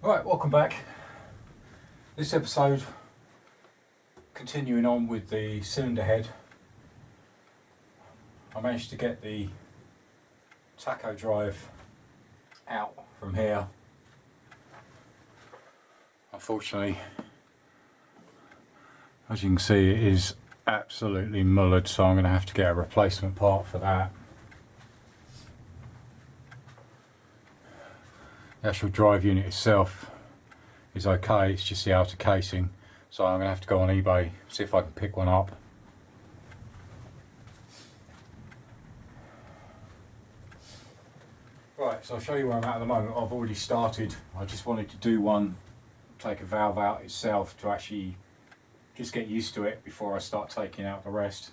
Right, welcome back. This episode, continuing on with the cylinder head, I managed to get the tacho drive out from here. Unfortunately, as you can see, it is absolutely mullered, so I'm going to have to get a replacement part for that. The actual drive unit itself is okay, it's just the outer casing, so I'm going to have to go on eBay, see if I can pick one up. Right, so I'll show you where I'm at the moment. I've already started. I just wanted to do one, take a valve out itself to actually just get used to it before I start taking out the rest.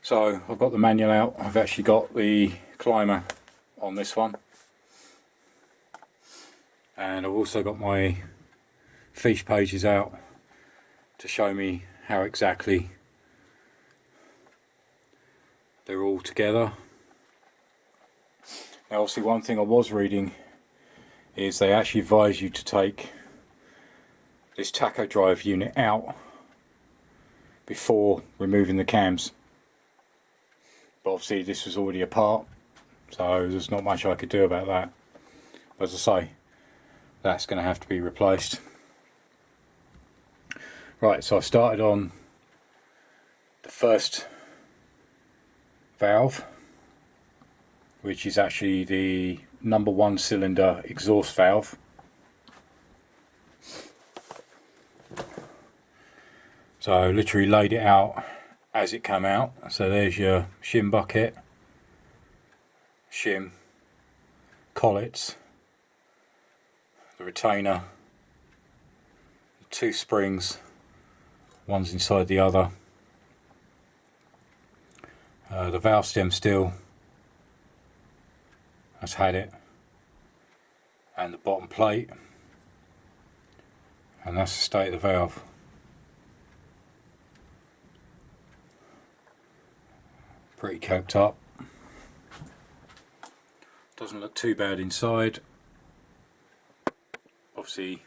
So I've got the manual out, I've actually got the climber on this one, and I've also got my fiche pages out to show me how exactly they're all together. Now obviously one thing I was reading is they actually advise you to take this tacho drive unit out before removing the cams. But obviously this was already apart, so there's not much I could do about that. As I say, that's going to have to be replaced. Right, so I started on the first valve, which is actually the number 1 cylinder exhaust valve. So I literally laid it out as it came out. So there's your shim bucket, shim, collets, the retainer, the 2 springs, one's inside the other, the valve stem still, that's had it, and the bottom plate, and that's the state of the valve. Pretty coked up. Doesn't look too bad inside. Obviously,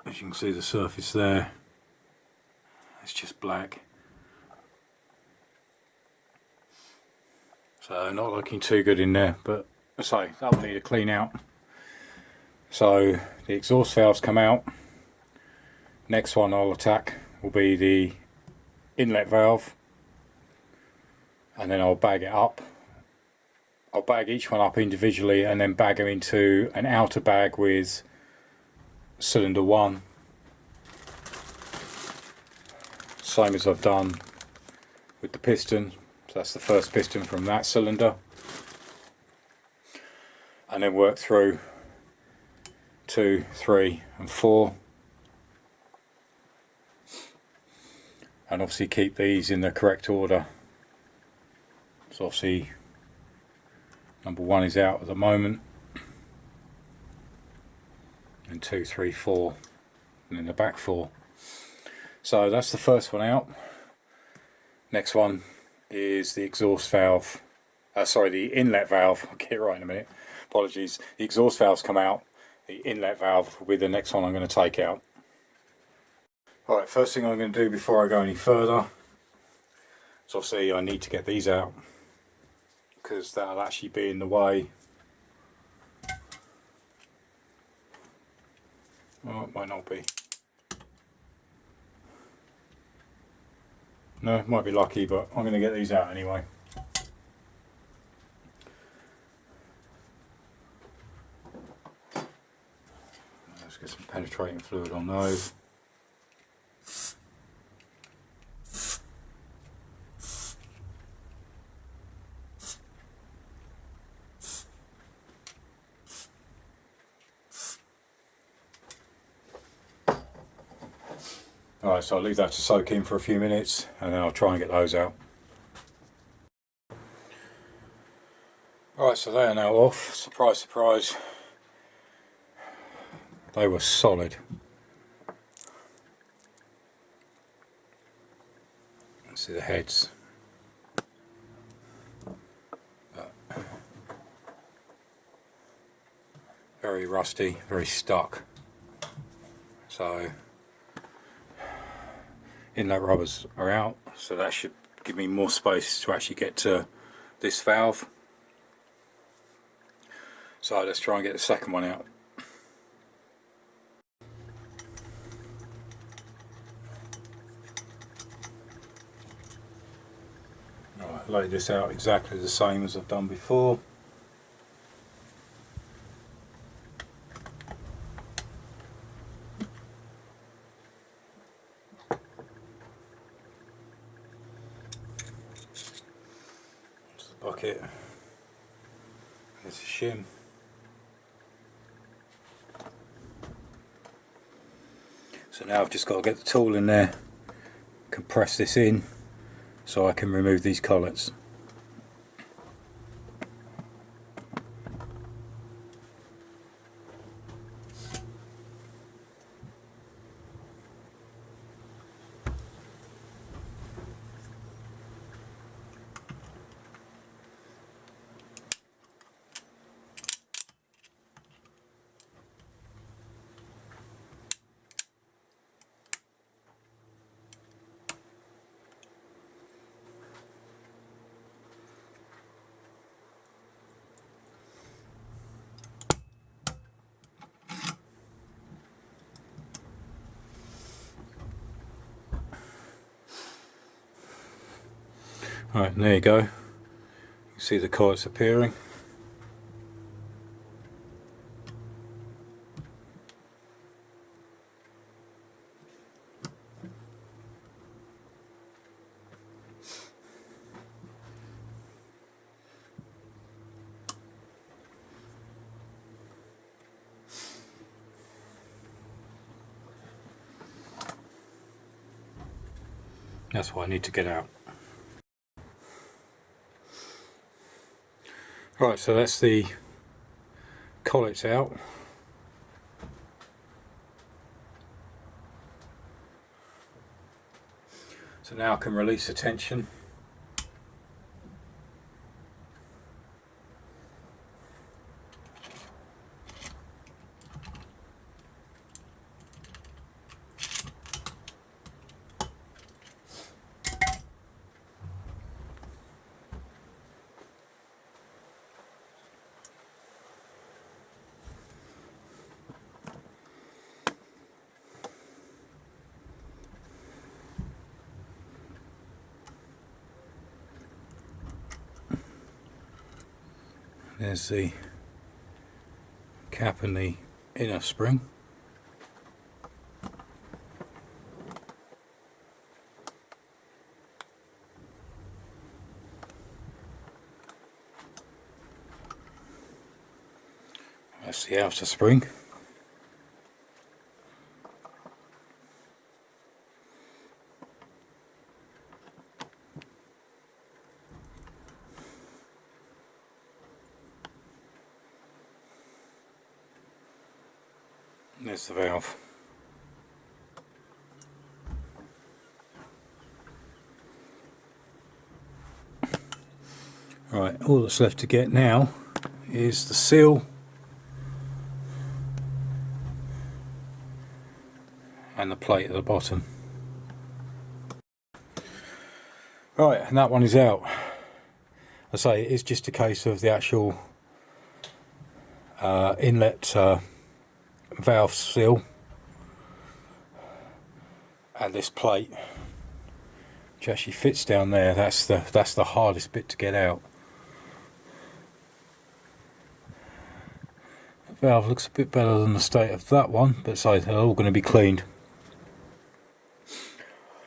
as you can see, the surface there, it's just black. So not looking too good in there, but I say that'll need a clean out. So the exhaust valves come out. Next one I'll attack will be the inlet valve, and then I'll bag it up. I'll bag each one up individually and then bag them into an outer bag with cylinder 1, same as I've done with the piston. So that's the first piston from that cylinder, and then work through 2, 3 and 4. And obviously keep these in the correct order. So obviously number 1 is out at the moment, and 2, 3, 4, and then the back 4. So that's the first one out. Next one is the exhaust valve, sorry, the inlet valve. I'll get it right in a minute, apologies. The exhaust valves come out, the inlet valve will be the next one I'm going to take out. Alright, first thing I'm going to do before I go any further, so obviously I need to get these out, because that'll actually be in the way. Oh, it might not be. No, it might be lucky, but I'm going to get these out anyway. Let's get some penetrating fluid on those. Alright, so I'll leave that to soak in for a few minutes and then I'll try and get those out. Alright, so they are now off. Surprise, surprise. They were solid. See the heads. Very rusty, very stuck. So inlet rubbers are out, so that should give me more space to actually get to this valve. So let's try and get the second one out. Right, lay this out exactly the same as I've done before. There's the bucket. There's the shim. So now I've just got to get the tool in there, compress this in so I can remove these collets. Right, and there you go. You can see the collets appearing. That's what I need to get out. Right, so that's the collets out. So now I can release the tension. There's the cap and the inner spring. That's the outer spring. There's the valve. Right, all that's left to get now is the seal and the plate at the bottom. Right, and that one is out. I say it's just a case of the actual inlet valve seal and this plate, which actually fits down there. That's the hardest bit to get out. The valve looks a bit better than the state of that one, but so they're all going to be cleaned.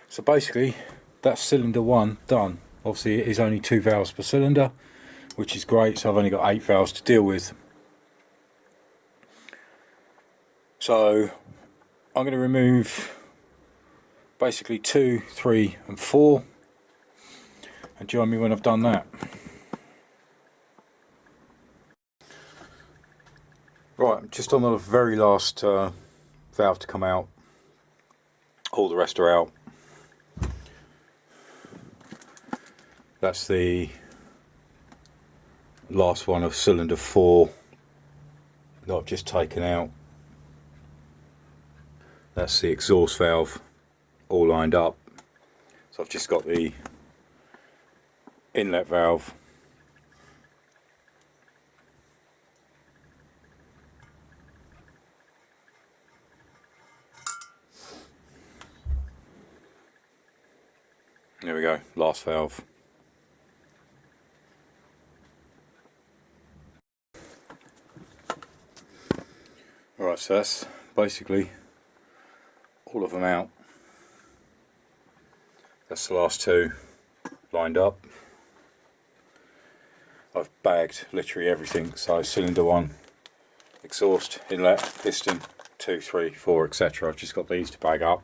So basically that's cylinder one done. Obviously it is only 2 valves per cylinder, which is great, so I've only got 8 valves to deal with. So I'm going to remove basically 2, 3 and 4, and join me when I've done that. Right, just on the very last valve to come out. All the rest are out. That's the last one of cylinder 4 that I've just taken out. That's the exhaust valve all lined up. So I've just got the inlet valve there we go, last valve. Alright, so that's basically all of them out. That's the last two lined up. I've bagged literally everything, so cylinder 1, exhaust, inlet, piston, 2, 3, 4, etc. I've just got these to bag up.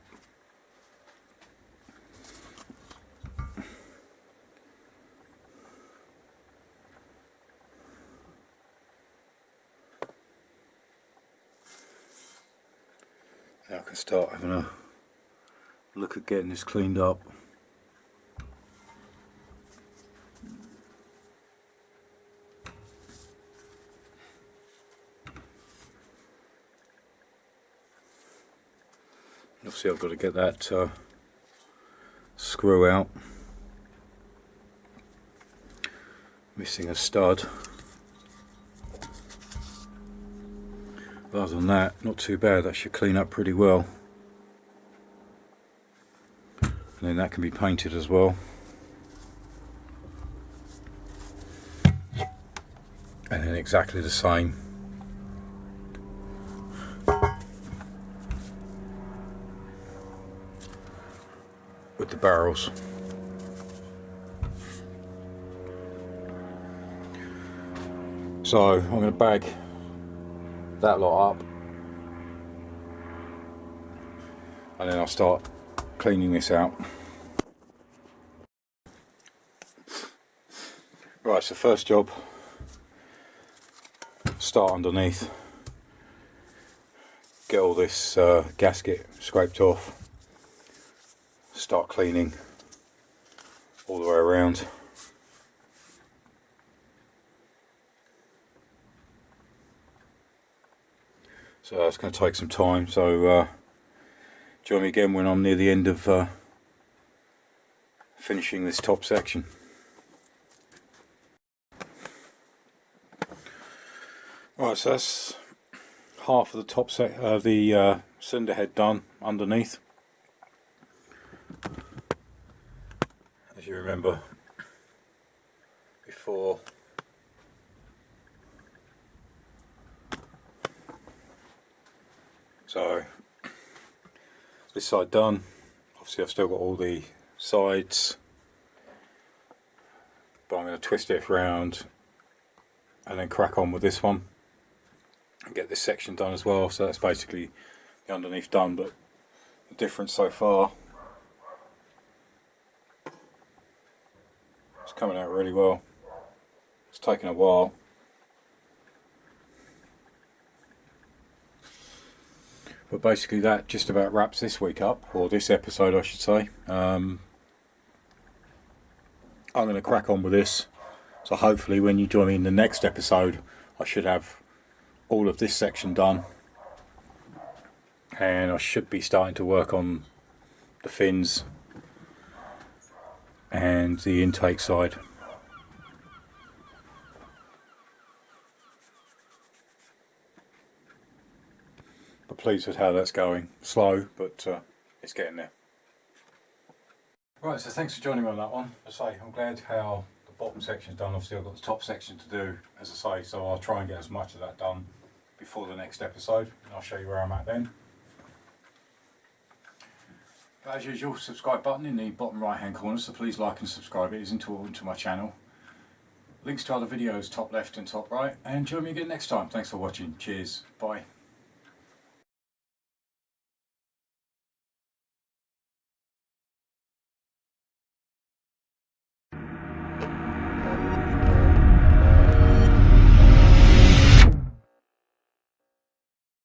Now I can start having a look at getting this cleaned up. Obviously I've got to get that screw out. Missing a stud. But other than that, not too bad. That should clean up pretty well. And then that can be painted as well. And then exactly the same with the barrels. So I'm going to bag that lot up and then I'll start cleaning this out. Right, so first job, start underneath, get all this gasket scraped off, start cleaning all the way around. So that's going to take some time, so join me again when I'm near the end of finishing this top section. Right, so that's half of the top the cylinder head done underneath. As you remember before, so this side done. Obviously I've still got all the sides, but I'm going to twist it around and then crack on with this one and get this section done as well. So that's basically the underneath done, but the difference so far, it's coming out really well. It's taken a while. But basically that just about wraps this week up, or this episode I should say. I'm going to crack on with this, so hopefully when you join me in the next episode I should have all of this section done, and I should be starting to work on the fins and the intake side. But pleased with how that's going. Slow, but it's getting there. Right, so thanks for joining me on that one. As I say, I'm glad how the bottom section's done. Obviously I've got the top section to do, as I say, so I'll try and get as much of that done before the next episode, and I'll show you where I'm at then. But as usual, subscribe button in the bottom right hand corner, so please like and subscribe. It is important to my channel. Links to other videos top left and top right, and join me again next time. Thanks for watching. Cheers. Bye.